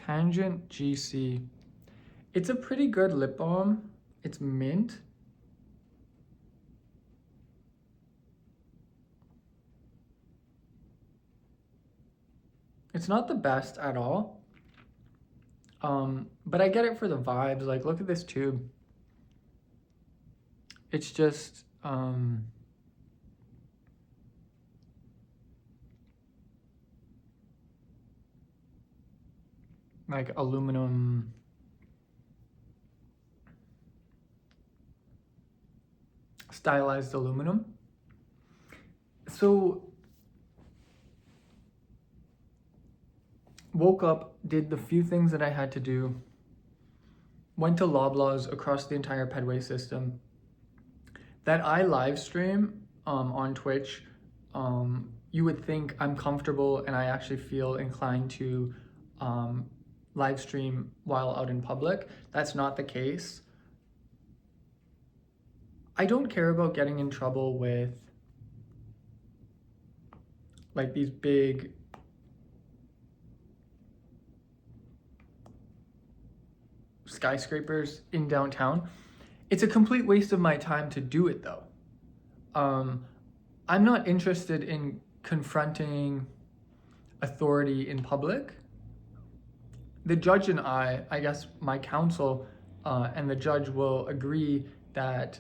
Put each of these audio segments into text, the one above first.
Tangent GC. It's a pretty good lip balm. It's mint. It's not the best at all. But I get it for the vibes. Like, look at this tube. It's just, like aluminum. Stylized aluminum. So, woke up, did the few things that I had to do, went to Loblaws across the entire Pedway system. That I live stream on Twitch, you would think I'm comfortable and I actually feel inclined to live stream while out in public. That's not the case. I don't care about getting in trouble with like these big skyscrapers in downtown. It's a complete waste of my time to do it though. I'm not interested in confronting authority in public. The judge and I guess my counsel and the judge will agree that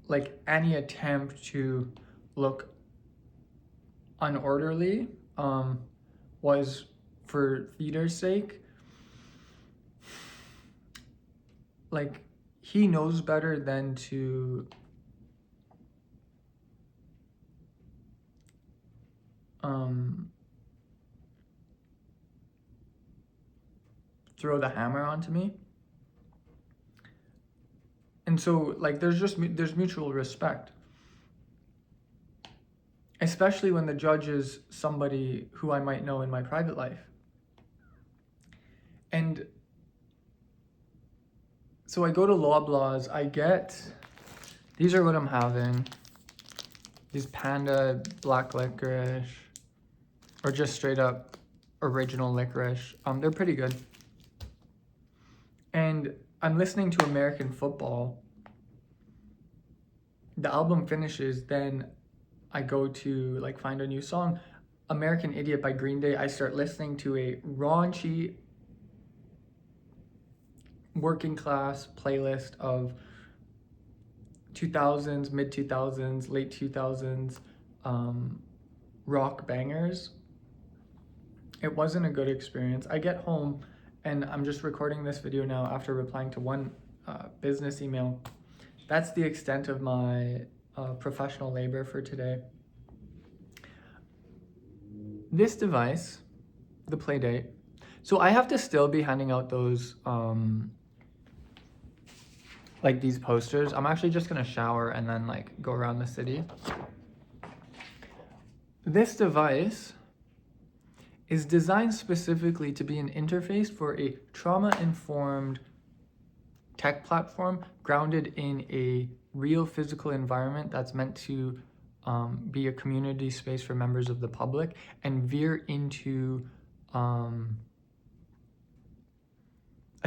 like any attempt to look unorderly was for theater's sake. Like, he knows better than to throw the hammer onto me. And so like there's mutual respect, especially when the judge is somebody who I might know in my private life. And so I go to Loblaws, I get, these are what I'm having. These Panda black licorice, or just straight up original licorice. They're pretty good. And I'm listening to American football. The album finishes, then I go to like find a new song. American Idiot by Green Day. I start listening to a raunchy working class playlist of 2000s, mid 2000s, late 2000s rock bangers. It wasn't a good experience. I get home and I'm just recording this video now after replying to one business email. That's the extent of my professional labor for today. This device, the Playdate, so I have to still be handing out those like these posters. I'm actually just gonna shower and then like go around the city. This device is designed specifically to be an interface for a trauma-informed tech platform grounded in a real physical environment that's meant to be a community space for members of the public and veer into a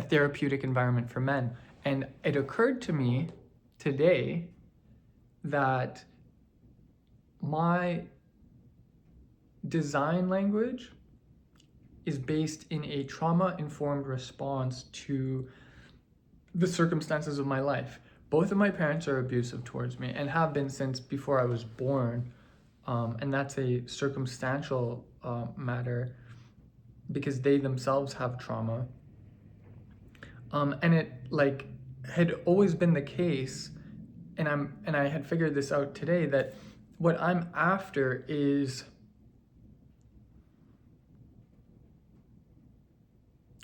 therapeutic environment for men. And it occurred to me today that my design language is based in a trauma-informed response to the circumstances of my life. Both of my parents are abusive towards me and have been since before I was born. And that's a circumstantial matter because they themselves have trauma. And it like had always been the case, and I had figured this out today, that what I'm after is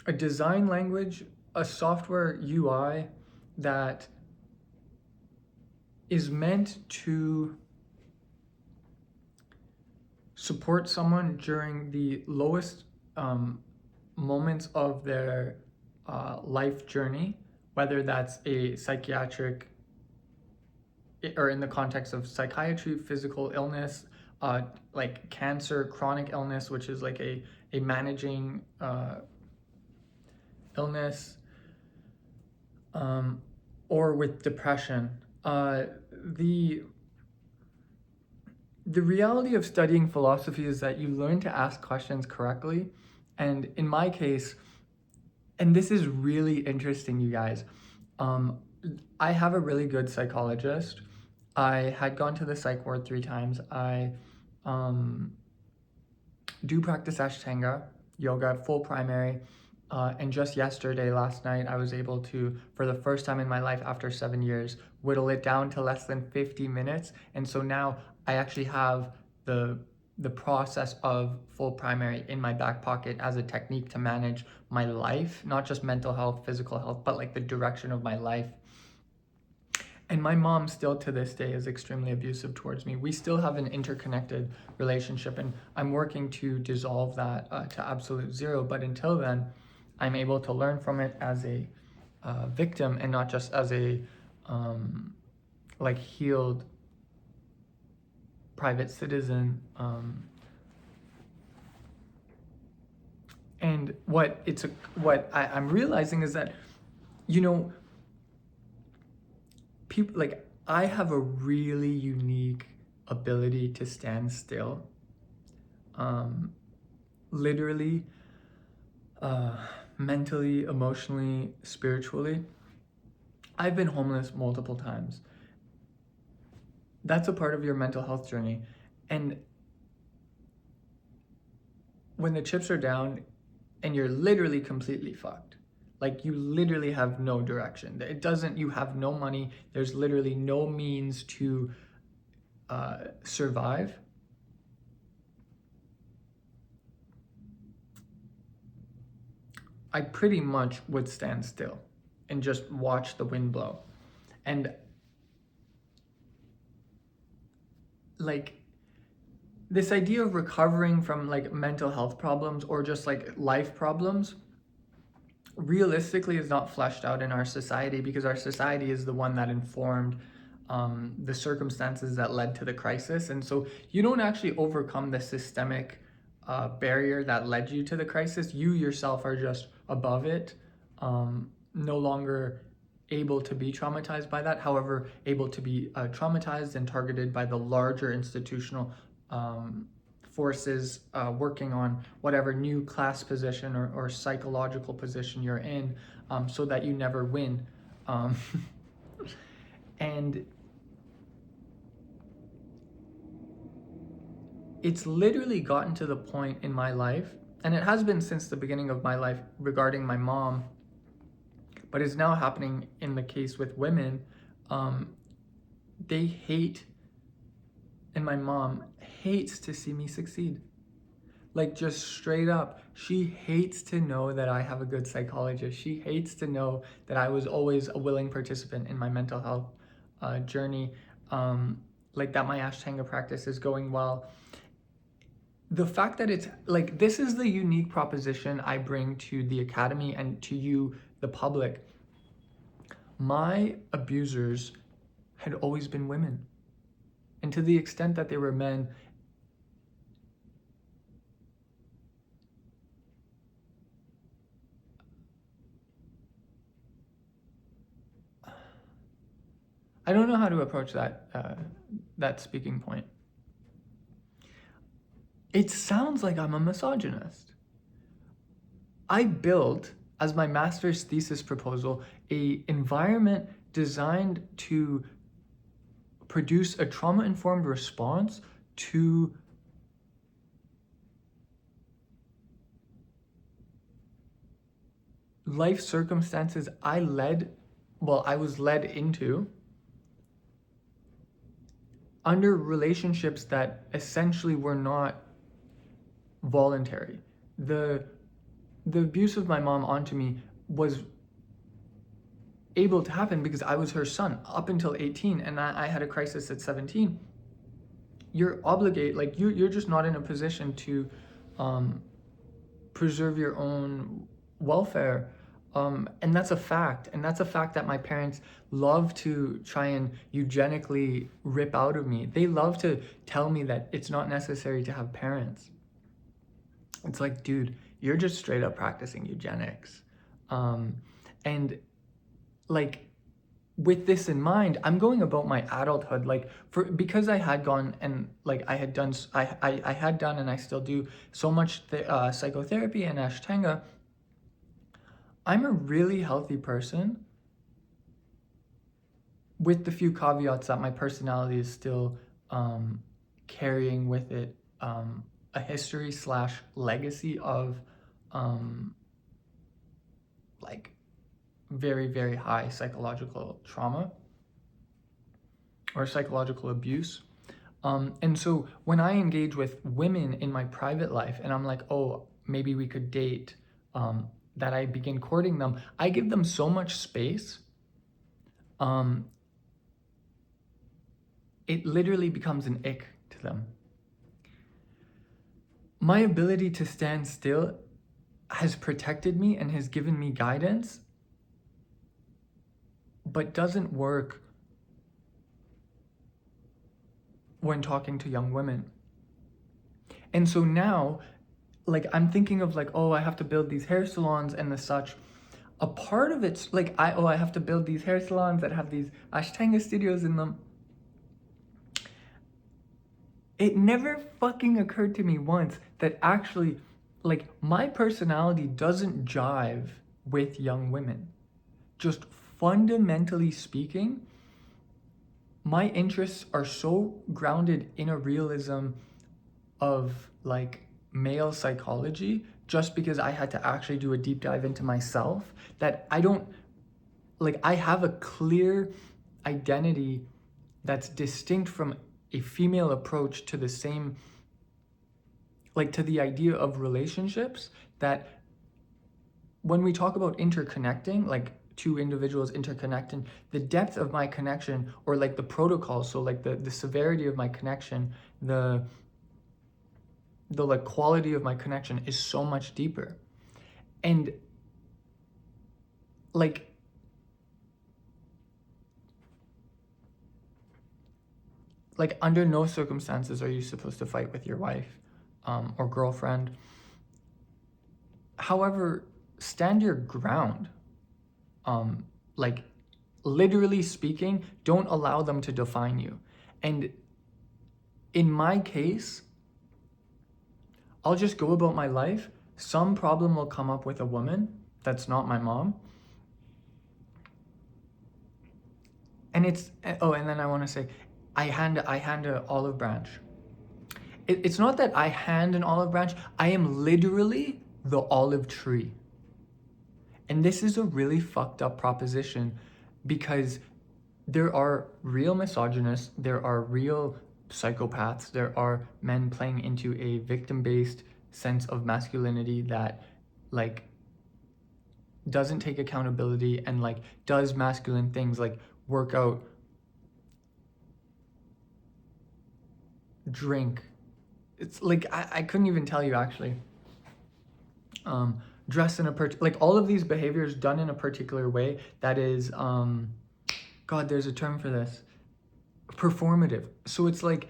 a design language, a software UI that is meant to support someone during the lowest moments of their life journey, whether that's a psychiatric or in the context of psychiatry, physical illness, like cancer, chronic illness, which is like a managing illness, or with depression. The reality of studying philosophy is that you learn to ask questions correctly. And in my case, and this is really interesting, you guys, I have a really good psychologist. I had gone to the psych ward 3 times. I do practice Ashtanga yoga, full primary. And just yesterday, last night, I was able to, for the first time in my life after 7 years, whittle it down to less than 50 minutes. And so now I actually have the process of full primary in my back pocket as a technique to manage my life, not just mental health, physical health, but like the direction of my life. And my mom still to this day is extremely abusive towards me. We still have an interconnected relationship, and I'm working to dissolve that to absolute zero. But until then, I'm able to learn from it as a victim and not just as a like healed private citizen. And what I'm realizing is that, you know, people like I have a really unique ability to stand still, literally, mentally, emotionally, spiritually. I've been homeless multiple times. That's a part of your mental health journey. And when the chips are down and you're literally completely fucked, like you literally have no direction. You have no money. There's literally no means to survive. I pretty much would stand still and just watch the wind blow. And like this idea of recovering from like mental health problems or just like life problems realistically is not fleshed out in our society, because our society is the one that informed the circumstances that led to the crisis. And so you don't actually overcome the systemic barrier that led you to the crisis. You yourself are just above it, no longer able to be traumatized by that, however, able to be traumatized and targeted by the larger institutional forces working on whatever new class position or psychological position you're in, so that you never win. And it's literally gotten to the point in my life, and it has been since the beginning of my life regarding my mom, but it's now happening in the case with women. They hate, and my mom hates to see me succeed. Like just straight up, she hates to know that I have a good psychologist. She hates to know that I was always a willing participant in my mental health journey, like that my Ashtanga practice is going well. The fact that it's like, this is the unique proposition I bring to the academy and to you, the public. My abusers had always been women. And to the extent that they were men, I don't know how to approach that speaking point. It sounds like I'm a misogynist. I built, as my master's thesis proposal, an environment designed to produce a trauma-informed response to life circumstances I was led into under relationships that essentially were not voluntary. The abuse of my mom onto me was able to happen because I was her son up until 18, and I had a crisis at 17. You're obligated, like you're just not in a position to preserve your own welfare And that's a fact. And that's a fact that my parents love to try and eugenically rip out of me. They love to tell me that it's not necessary to have parents. It's like, dude, you're just straight up practicing eugenics. And like, with this in mind, I'm going about my adulthood because I had gone and like I had done I had done and I still do so much psychotherapy and Ashtanga. I'm a really healthy person, with the few caveats that my personality is still carrying with it a history / legacy of like very, very high psychological trauma or psychological abuse. And so when I engage with women in my private life and I'm like, oh, maybe we could date, that I begin courting them, I give them so much space. It literally becomes an ick to them. My ability to stand still has protected me and has given me guidance, but doesn't work when talking to young women. And so now, like, I'm thinking of like, oh, I have to build these hair salons and the such. A part of it's like, I have to build these hair salons that have these Ashtanga studios in them. It never fucking occurred to me once that actually, like, my personality doesn't jive with young women. Just fundamentally speaking, my interests are so grounded in a realism of like male psychology, just because I had to actually do a deep dive into myself, that I don't, like, I have a clear identity that's distinct from a female approach to the same, like, to the idea of relationships, that when we talk about interconnecting, like two individuals interconnecting, the depth of my connection, or like the protocol, so like the severity of my connection, the like quality of my connection is so much deeper. And like under no circumstances are you supposed to fight with your wife or girlfriend. However, stand your ground. Like, literally speaking, don't allow them to define you. And in my case, I'll just go about my life. Some problem will come up with a woman that's not my mom. And it's, oh, and then I want to say, I hand an olive branch. It's not that I hand an olive branch, I am literally the olive tree. And this is a really fucked up proposition, because there are real misogynists, there are real psychopaths, there are men playing into a victim-based sense of masculinity that like doesn't take accountability and like does masculine things like work out, drink. It's like, I couldn't even tell you actually. Dress in a like all of these behaviors done in a particular way that is, God, there's a term for this, performative. So it's like,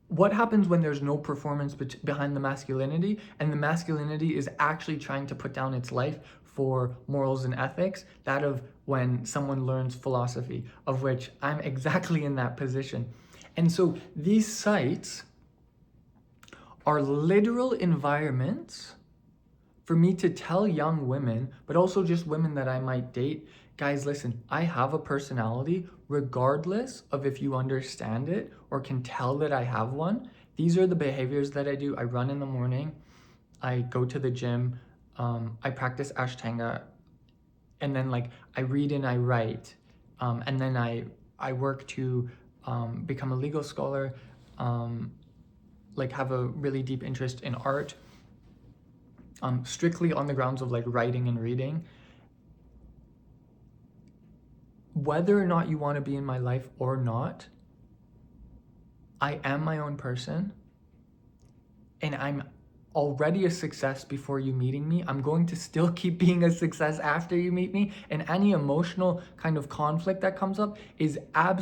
what happens when there's no performance behind the masculinity, and the masculinity is actually trying to put down its life for morals and ethics? That of when someone learns philosophy, of which I'm exactly in that position. And so these sites are literal environments for me to tell young women, but also just women that I might date, guys, listen, I have a personality, regardless of if you understand it or can tell that I have one. These are the behaviors that I do. I run in the morning, I go to the gym, I practice Ashtanga, and then like I read and I write, and then I work to become a legal scholar, like have a really deep interest in art, strictly on the grounds of like writing and reading. Whether or not you want to be in my life or not, I am my own person, and I'm already a success before you meeting me. I'm going to still keep being a success after you meet me. And any emotional kind of conflict that comes up is absolutely